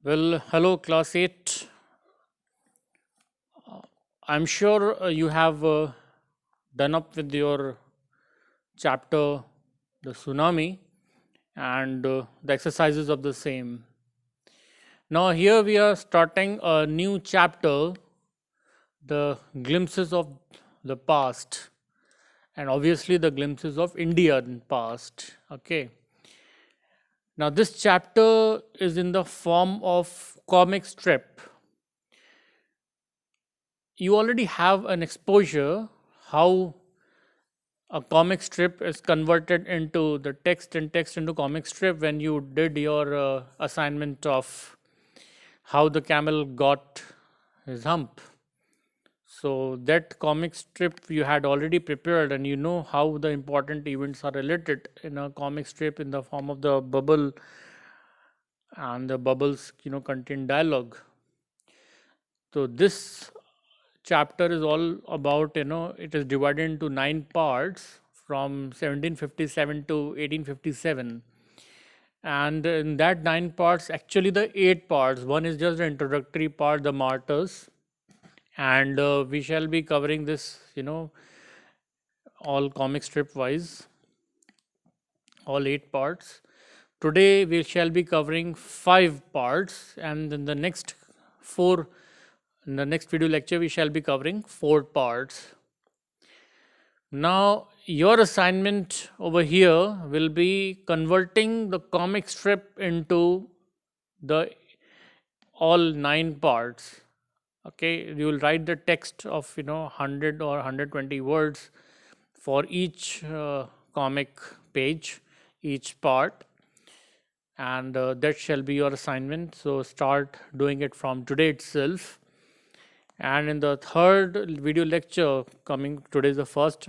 Well, hello, class 8. I'm sure you have done up with your chapter, the tsunami, and the exercises of the same. Now, here we are starting a new chapter, the glimpses of the past, and obviously the glimpses of Indian past. Okay. Now, this chapter is in the form of comic strip. You already have an exposure how a comic strip is converted into the text and text into comic strip when you did your assignment of how the camel got his hump. So that comic strip you had already prepared, and you know how the important events are related in a comic strip in the form of the bubble, and the bubbles contain dialogue. So this chapter is all about, it is divided into 9 parts from 1757 to 1857. And in that 9 parts, actually the 8 parts, one is just the introductory part, the martyrs. And we shall be covering this, all comic strip wise, all 8 parts. Today we shall be covering 5 parts, and in the next four, in the next video lecture, we shall be covering 4 parts. Now, your assignment over here will be converting the comic strip into the all 9 parts. Okay, you will write the text of 100 or 120 words for each comic page, each part, and that shall be your assignment. So start doing it from today itself. And in the third video lecture coming, today is the first,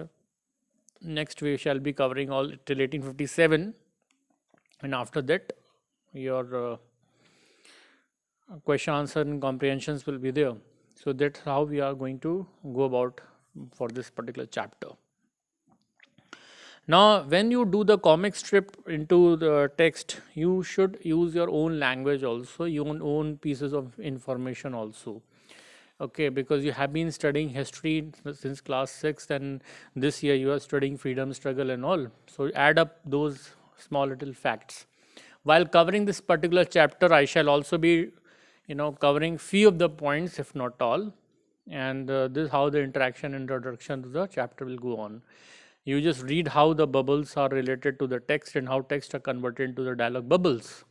next we shall be covering all till 1857, and after that your question answer and comprehensions will be there. So that's how we are going to go about for this particular chapter. Now, when you do the comic strip into the text, you should use your own language also, your own pieces of information also. Okay, because you have been studying history since class 6, and this year you are studying freedom struggle and all. So add up those small little facts. While covering this particular chapter, I shall also be, covering few of the points, if not all. And this is how the introduction to the chapter will go on. You just read how the bubbles are related to the text and how text are converted into the dialogue bubbles.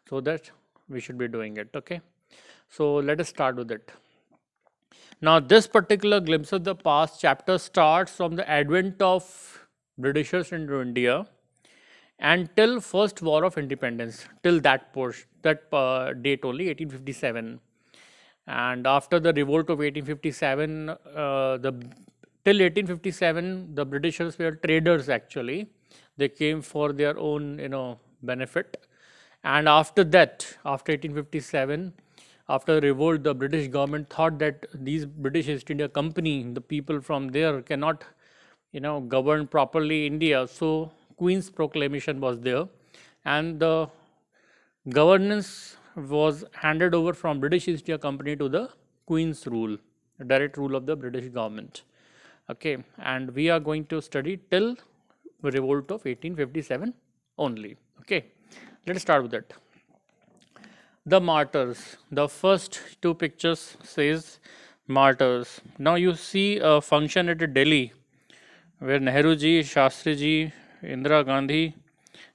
So that we should be doing it. Okay. So let us start with it. Now, this particular glimpse of the past chapter starts from the advent of Britishers into India and till first war of independence, till that portion, that date only, 1857. And after the revolt of 1857, the till 1857, the Britishers were traders actually. They came for their own, benefit. And after that, after 1857, after the revolt, the British government thought that these British East India Company, the people from there cannot, govern properly India. So Queen's proclamation was there, and the governance was handed over from British East India Company to the Queen's rule, direct rule of the British government. Okay, and we are going to study till revolt of 1857 only. Okay, let's start with it. The martyrs. The first two pictures says martyrs. Now you see a function at Delhi where Nehru ji, Shastri ji, Indira Gandhi,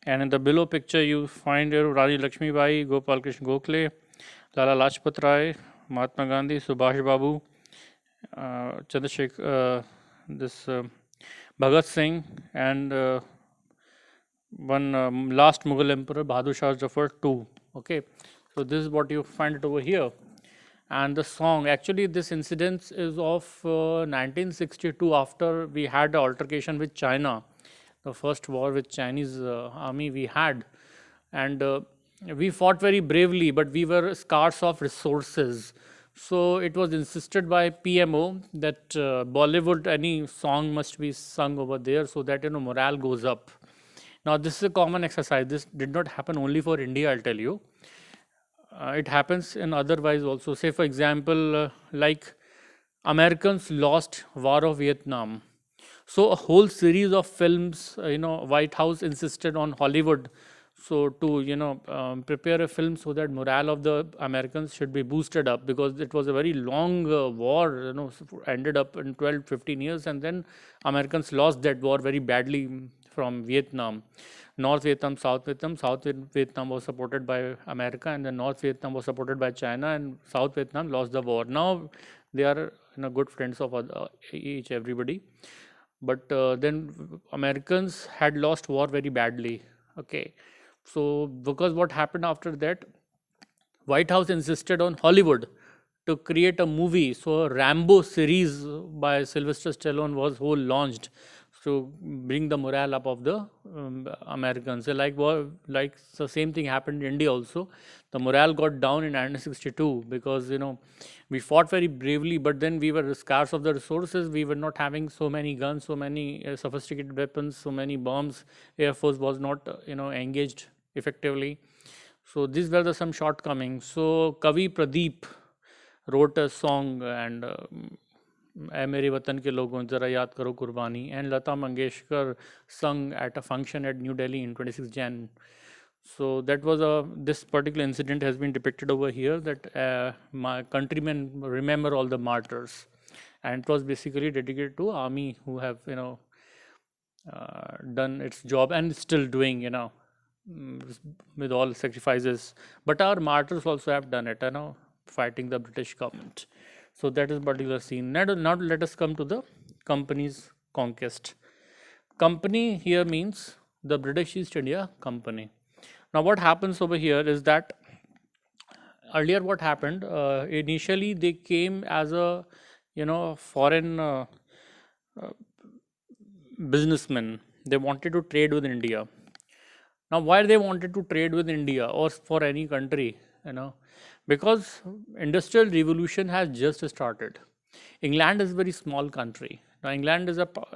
and in the below picture you find your Rani Lakshmi Bai, Gopal Krishna Gokhale, Lala Lajpat Rai, Mahatma Gandhi, Subhash Babu, Chandrasekhar, this Bhagat Singh, and one last Mughal emperor, Bahadur Shah Zafar II. Okay, so this is what you find it over here. And the song, actually, this incident is of 1962, after we had the altercation with China, the first war with Chinese army we had. And we fought very bravely, but we were scarce of resources. So it was insisted by PMO that Bollywood, any song must be sung over there so that morale goes up. Now this is a common exercise. This did not happen only for India, I'll tell you. it happens in otherwise also. Say for example, like Americans lost War of Vietnam. So a whole series of films, White House insisted on Hollywood, so to prepare a film so that morale of the Americans should be boosted up, because it was a very long war, ended up in 12, 15 years, and then Americans lost that war very badly from Vietnam. North Vietnam, South Vietnam. South Vietnam was supported by America, and then North Vietnam was supported by China, and South Vietnam lost the war. Now they are good friends of each everybody, but then Americans had lost war very badly. Okay, so because what happened after that, White House insisted on Hollywood to create a movie. So a Rambo series by Sylvester Stallone was whole launched to bring the morale up of the Americans. So like the same thing happened in India also. The morale got down in 1962 because we fought very bravely, but then we were scarce of the resources. We were not having so many guns, so many sophisticated weapons, so many bombs. Air Force was not engaged effectively. So these were some shortcomings. So Kavi Pradeep wrote a song, and ऐ मेरे वतन के लोगों जरा याद करो कुर्बानी, and Lata Mangeshkar sung at a function at New Delhi in 26 Jan. So that was this particular incident has been depicted over here, that my countrymen remember all the martyrs, and it was basically dedicated to army who have done its job and still doing with all sacrifices. But our martyrs also have done it, fighting the British government. So that is particular scene. Now let us come to the company's conquest. Company here means the British East India Company. Now what happens over here is that earlier what happened, initially they came as a foreign businessmen. They wanted to trade with India. Now why they wanted to trade with India or for any country, because industrial revolution has just started. England is a very small country. Now England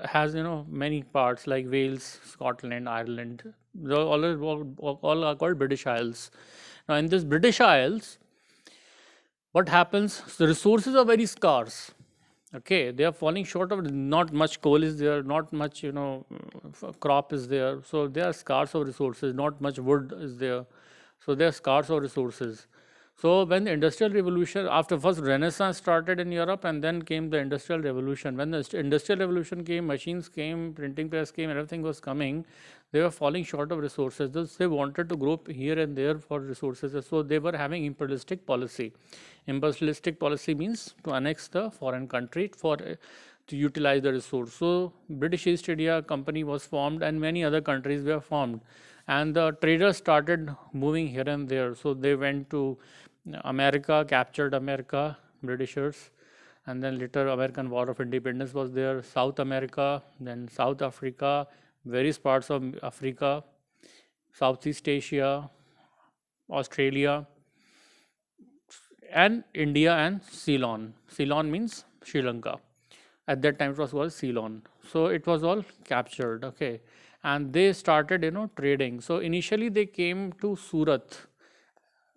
has many parts like Wales, Scotland, Ireland. All are called British Isles. Now in this British Isles, what happens? The resources are very scarce. Okay, they are falling short of, not much coal is there, not much crop is there, so they are scarce of resources. Not much wood is there, so they are scarce of resources. So when the industrial revolution, after first Renaissance started in Europe, and then came the industrial revolution. When the industrial revolution came, machines came, printing press came, everything was coming, they were falling short of resources. Thus they wanted to grow here and there for resources, so they were having imperialistic policy. Imperialistic policy means to annex the foreign country to utilize the resource. So British East India Company was formed, and many other countries were formed, and the traders started moving here and there. So they went to America, captured America, Britishers, and then later American War of Independence was there. South America, then South Africa, various parts of Africa, Southeast Asia, Australia, and India, and Ceylon. Ceylon means Sri Lanka. At that time it was called Ceylon. So it was all captured. Okay, and they started trading. So initially they came to Surat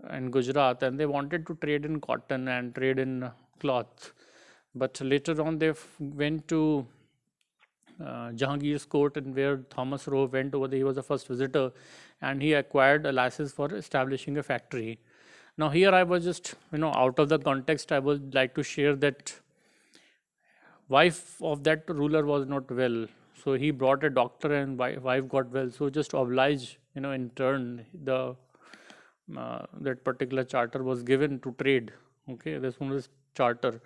and Gujarat, and they wanted to trade in cotton and trade in cloth. But later on they went to Jahangir's court, and where Thomas Roe went over there. He was the first visitor, and he acquired a license for establishing a factory. Now here I was just out of the context, I would like to share that wife of that ruler was not well, so he brought a doctor, and wife got well. So just to oblige, in turn, the that particular charter was given to trade. Okay, this one was charter.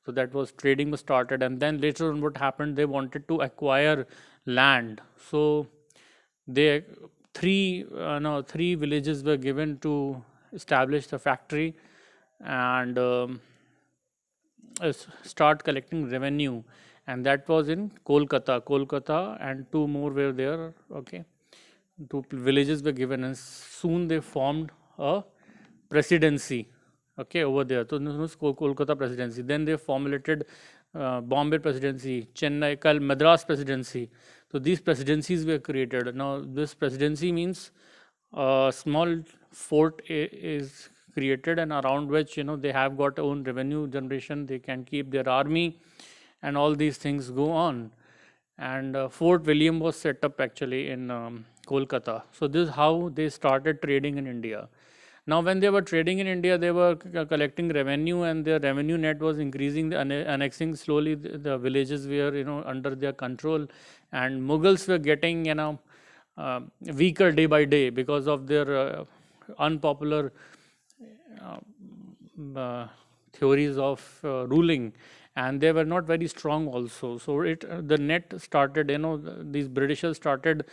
So that was trading was started, and then later on what happened, they wanted to acquire land. So they three villages were given to establish the factory, and start collecting revenue, and that was in Kolkata, and two more were there. Okay, two villages were given, and soon they formed a presidency. Okay, over there. So this was Kolkata presidency. Then they formulated Bombay presidency, Chennai, Madras presidency. So these presidencies were created. Now this presidency means a small fort is created, and around which they have got own revenue generation. They can keep their army, and all these things go on. And Fort William was set up actually in Kolkata. So this is how they started trading in India. Now, when they were trading in India, they were collecting revenue, and their revenue net was increasing, annexing slowly the villages were under their control, and Mughals were getting weaker day by day because of their unpopular uh, theories of ruling, and they were not very strong also. So the net started, these Britishers started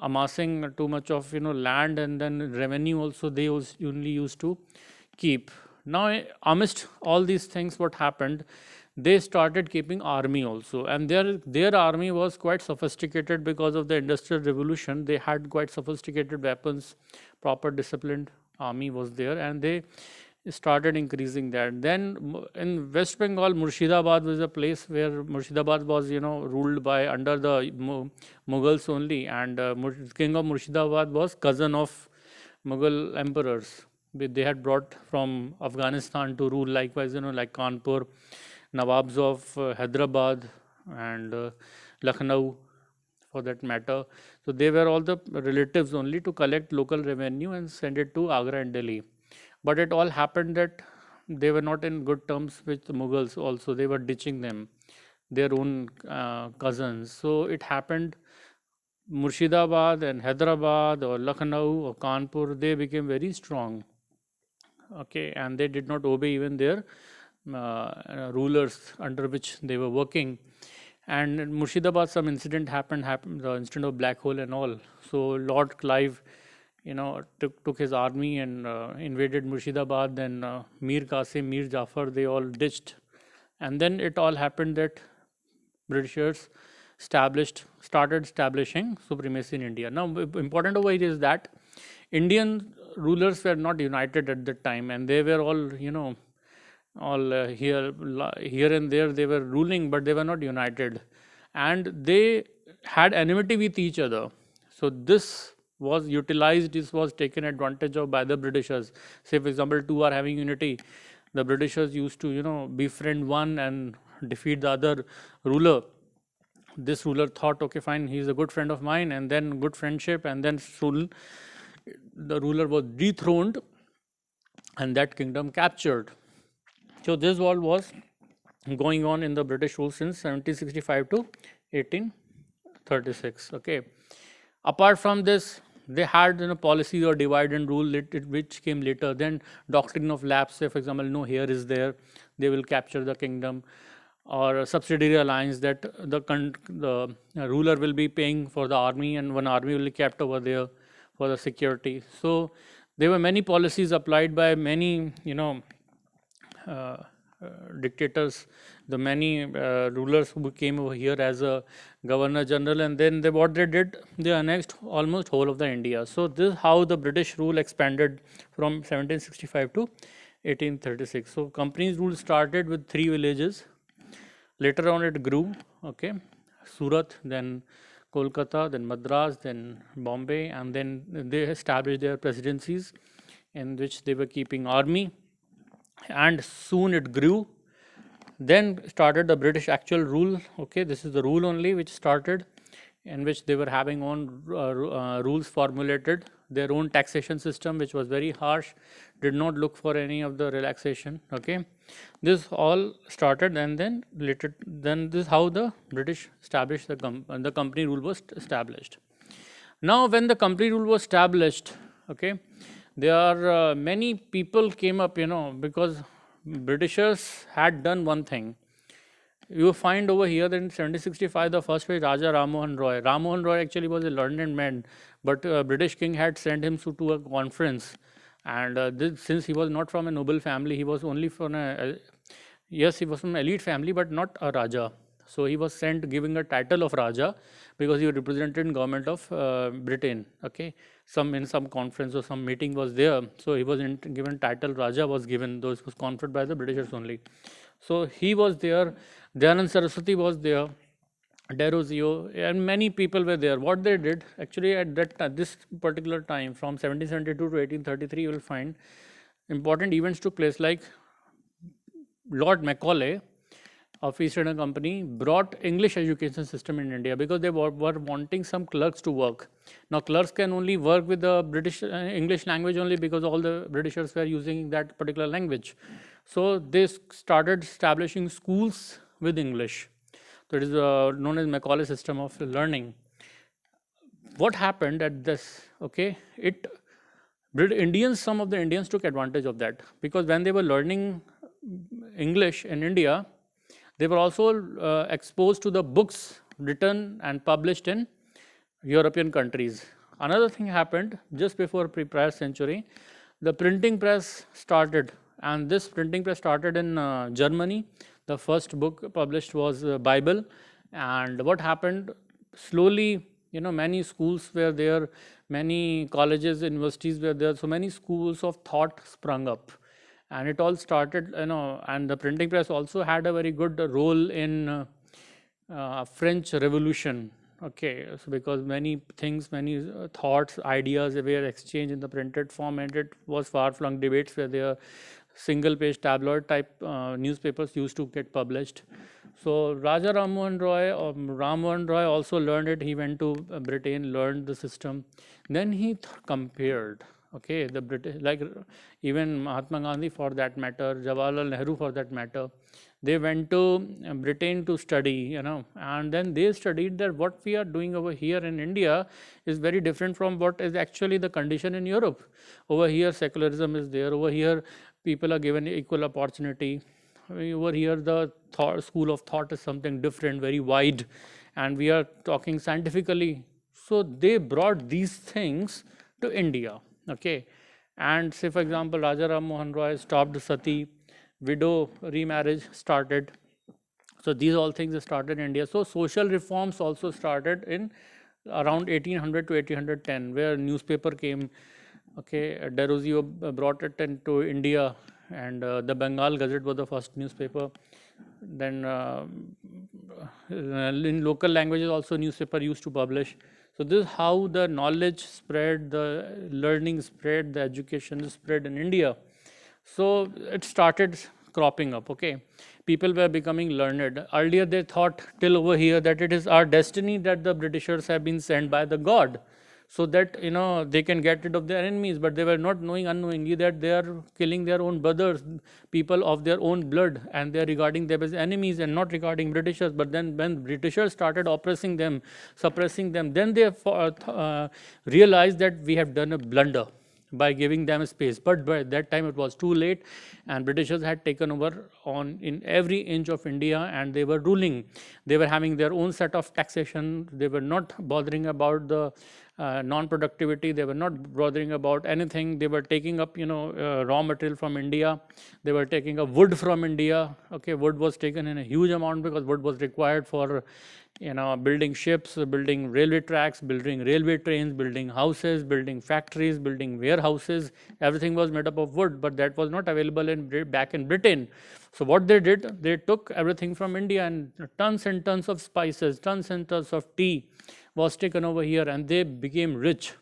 amassing too much of land, and then revenue also they only used to keep. Now, amidst all these things, what happened? They started keeping army also, and their army was quite sophisticated because of the industrial revolution. They had quite sophisticated weapons, proper disciplined army was there, and they started increasing that. Then in West Bengal, Murshidabad was a place where Murshidabad was ruled by under the Mughals only, and king of Murshidabad was cousin of Mughal emperors. They had brought from Afghanistan to rule. Likewise, like Kanpur, Nawabs of Hyderabad and Lucknow, for that matter. So they were all the relatives only to collect local revenue and send it to Agra and Delhi. But it all happened that they were not in good terms with the Mughals also. They were ditching them, their own cousins. So it happened Murshidabad and Hyderabad or Lucknow or Kanpur, they became very strong. Okay, and they did not obey even their rulers under which they were working. And in Murshidabad, some incident happened, the incident of Black Hole and all. So Lord Clive, took his army and invaded Murshidabad. Then Mir Qasim, Mir Jafar, they all ditched. And then it all happened that Britishers started establishing supremacy in India. Now, important over here is that Indian rulers were not united at that time, and they were all, here and there they were ruling, but they were not united, and they had enmity with each other. So this was utilized, this was taken advantage of by the Britishers. Say, for example, two are having unity, the Britishers used to befriend one and defeat the other ruler. This ruler thought, okay, fine, he's a good friend of mine, and then good friendship, and then the ruler was dethroned and that kingdom captured. So this all was going on in the British rule since 1765 to 1836. Okay. Apart from this, they had policy or divide and rule, which came later. Then doctrine of lapse, say for example, no heir is there, they will capture the kingdom. Or a subsidiary alliance, that the ruler will be paying for the army, and one army will be kept over there for the security. So there were many policies applied by many dictators, the many rulers who came over here as a governor general, and then what they did, they annexed almost whole of the India. So this is how the British rule expanded from 1765 to 1836. So company's rule started with 3 villages. Later on it grew, okay, Surat, then Kolkata, then Madras, then Bombay, and then they established their presidencies in which they were keeping army, and soon it grew. Then started the British actual rule. Okay, this is the rule only which started, in which they were having own rules formulated, their own taxation system, which was very harsh, did not look for any of the relaxation. Okay, this all started, and then later, then this is how the British established the company rule was established. Now, when the company rule was established, okay, there are many people came up, because Britishers had done one thing. You find over here that in 1765, the first was Raja Ram Mohan Roy. Ram Mohan Roy actually was a learned man, but British king had sent him to a conference, and since he was not from a noble family, he was only from yes, he was from an elite family, but not a Raja. So he was sent giving a title of Raja because he represented government of Britain. Okay, in some conference or some meeting was there, so he was given title Raja was given. Though it was conferred by the Britishers only. So he was there. Dayanand Saraswati was there. Derozio, and many people were there. What they did actually at this particular time, from 1772 to 1833, you will find important events took place, like Lord Macaulay of East India Company brought English education system in India because they were wanting some clerks to work. Now clerks can only work with the British English language only because all the Britishers were using that particular language. So they started establishing schools with English. So it is known as Macaulay system of learning. What happened at this? Okay, some of the Indians took advantage of that, because when they were learning English in India, they were also exposed to the books written and published in European countries. Another thing happened just before prior century. The printing press started, and this printing press started in Germany. The first book published was Bible. And what happened, slowly, many schools were there, many colleges, universities were there, so many schools of thought sprung up. And it all started, and the printing press also had a very good role in French Revolution. Okay, so because many things, many thoughts, ideas were exchanged in the printed form, and it was far-flung debates where there single-page tabloid type newspapers used to get published. So Raja Ram Mohan Roy also learned it. He went to Britain, learned the system. Then he compared. Okay, the British, like even Mahatma Gandhi for that matter, Jawaharlal Nehru for that matter, they went to Britain to study, and then they studied that what we are doing over here in India is very different from what is actually the condition in Europe. Over here, secularism is there. Over here, people are given equal opportunity. Over here, the school of thought is something different, very wide, and we are talking scientifically. So they brought these things to India. Okay, and say for example, Raja Ram Mohan Roy stopped sati, widow remarriage started. So these all things started in India. So social reforms also started in around 1800 to 1810, where newspaper came. Okay, Derozio brought it into India, and the Bengal Gazette was the first newspaper. Then in local languages also newspaper used to publish. So this is how the knowledge spread, the learning spread, the education spread in India. So it started cropping up. Okay, people were becoming learned. Earlier they thought till over here that it is our destiny that the Britishers have been sent by the God, so that they can get rid of their enemies, but they were not knowing unknowingly that they are killing their own brothers, people of their own blood, and they are regarding them as enemies and not regarding Britishers. But then when Britishers started oppressing them, suppressing them, then they realized that we have done a blunder by giving them space. But by that time it was too late, and Britishers had taken over in every inch of India, and they were ruling. They were having their own set of taxation. They were not bothering about the non-productivity. They were not bothering about anything. They were taking up raw material from India. They were taking up wood from India. Okay, wood was taken in a huge amount because wood was required for building ships, building railway tracks, building railway trains, building houses, building factories, building warehouses. Everything was made up of wood, but that was not available back in Britain. So what they did, they took everything from India, and tons of spices, tons and tons of tea was taken over here, and they became rich.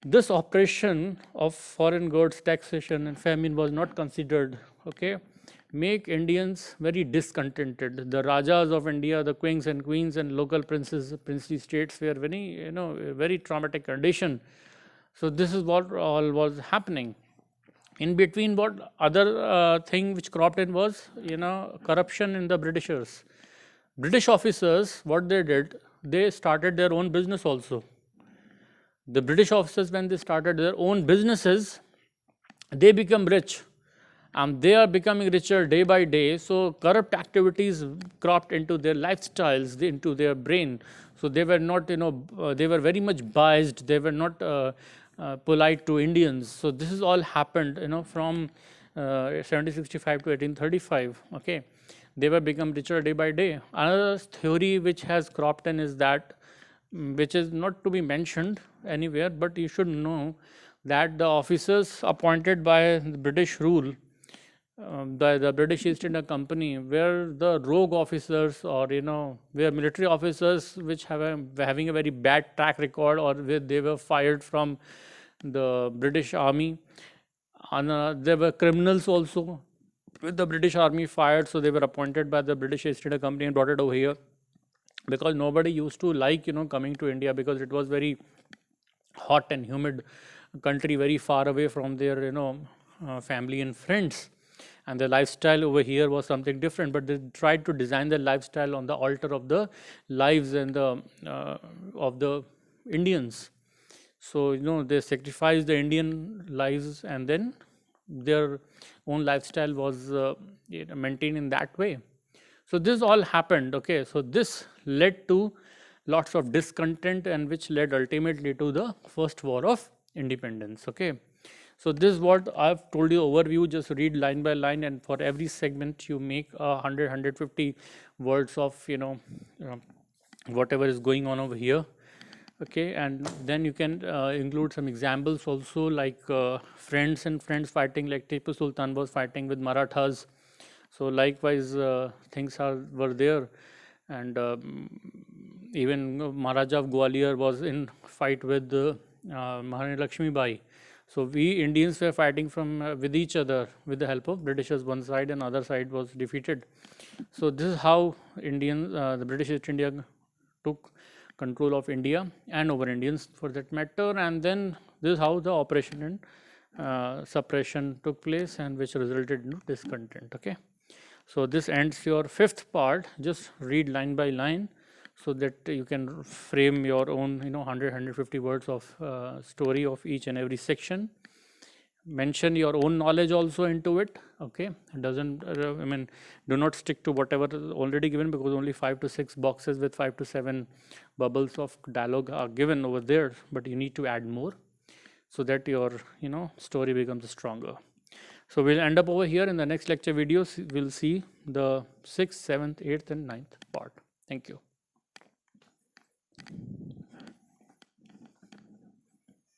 This operation of foreign goods, taxation and famine was not considered. Okay, make Indians very discontented. The Rajas of India, the kings and queens and local princes, princely states were very traumatic condition. So this is what all was happening. In between, what other thing which cropped in was corruption in the Britishers. British officers, what they did, they started their own business also. The British officers, when they started their own businesses, they become rich, and they are becoming richer day by day. So corrupt activities cropped into their lifestyles, into their brain. So they were not, they were very much biased. They were not polite to Indians. So this is all happened, from 1765 to 1835. Okay, they were become richer day by day. Another theory which has cropped in is that, which is not to be mentioned anywhere, but you should know that the officers appointed by the British rule, the British East India Company, were the rogue officers, or were military officers which having a very bad track record, or where they were fired from the British Army. There were criminals also with the British Army fired, so they were appointed by the British East India Company and brought it over here, because nobody used to like coming to India, because it was very hot and humid country, very far away from their family and friends, and the lifestyle over here was something different. But they tried to design their lifestyle on the altar of the lives and the of the Indians. So they sacrificed the Indian lives, and then their own lifestyle was maintained in that way. So this all happened. Okay, so this led to lots of discontent, and which led ultimately to the first war of independence. Okay, so this is what I've told you overview. Just read line by line, and for every segment you make 100-150 words of whatever is going on over here. Okay, and then you can include some examples also, like friends and friends fighting, like Tipu Sultan was fighting with Marathas. So likewise things were there, and even Maharaja of Gwalior was in fight with Maharani Lakshmi Bai. So we Indians were fighting with each other with the help of Britishers. One side and other side was defeated. So this is how the British East India took control of India and over Indians for that matter. And then this is how the operation and suppression took place, and which resulted in discontent. Okay, so this ends your fifth part. Just read line by line, so that you can frame your own 100-150 words of story of each and every section. Mention your own knowledge also into it. Okay, it doesn't do not stick to whatever is already given, because only 5 to 6 boxes with 5 to 7 bubbles of dialogue are given over there, but you need to add more, so that your story becomes stronger. So we'll end up over here. In the next lecture videos we'll see the 6th, 7th, 8th and 9th part. Thank you.